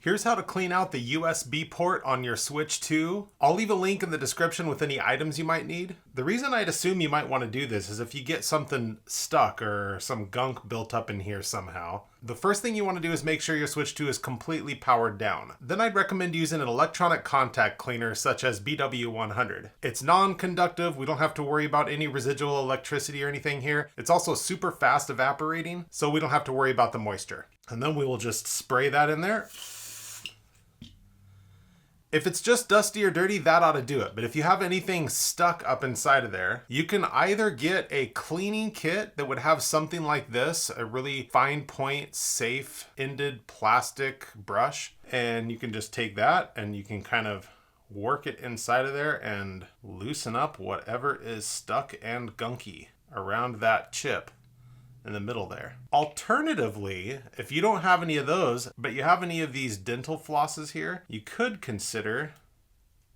Here's how to clean out the USB port on your Switch 2. I'll leave a link in the description with any items you might need. The reason I'd assume you might want to do this is if you get something stuck or some gunk built up in here somehow. The first thing you want to do is make sure your Switch 2 is completely powered down. Then I'd recommend using an electronic contact cleaner such as BW100. It's non-conductive, we don't have to worry about any residual electricity or anything here. It's also super fast evaporating, so we don't have to worry about the moisture. And then we will just spray that in there. If it's just dusty or dirty, that ought to do it. But if you have anything stuck up inside of there, you can either get a cleaning kit that would have something like this, a really fine point, safe ended plastic brush. And you can just take that and you can kind of work it inside of there and loosen up whatever is stuck and gunky around that chip in the middle there. Alternatively, if you don't have any of those, but you have any of these dental flosses here, you could consider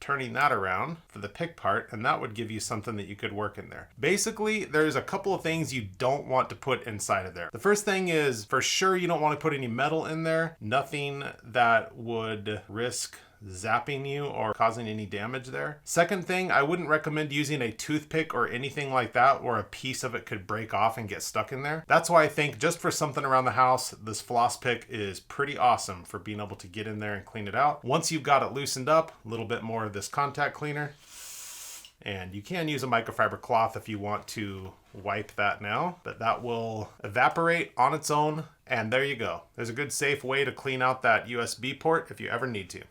turning that around for the pick part, and that would give you something that you could work in there. Basically, there's a couple of things you don't want to put inside of there. The first thing is, for sure, you don't want to put any metal in there. Nothing that would risk zapping you or causing any damage there. Second thing, I wouldn't recommend using a toothpick or anything like that where a piece of it could break off and get stuck in there. That's why I think just for something around the house, this floss pick is pretty awesome for being able to get in there and clean it out. Once you've got it loosened up, a little bit more of this contact cleaner. And you can use a microfiber cloth if you want to wipe that now, but that will evaporate on its own. And there you go. There's a good safe way to clean out that USB port if you ever need to.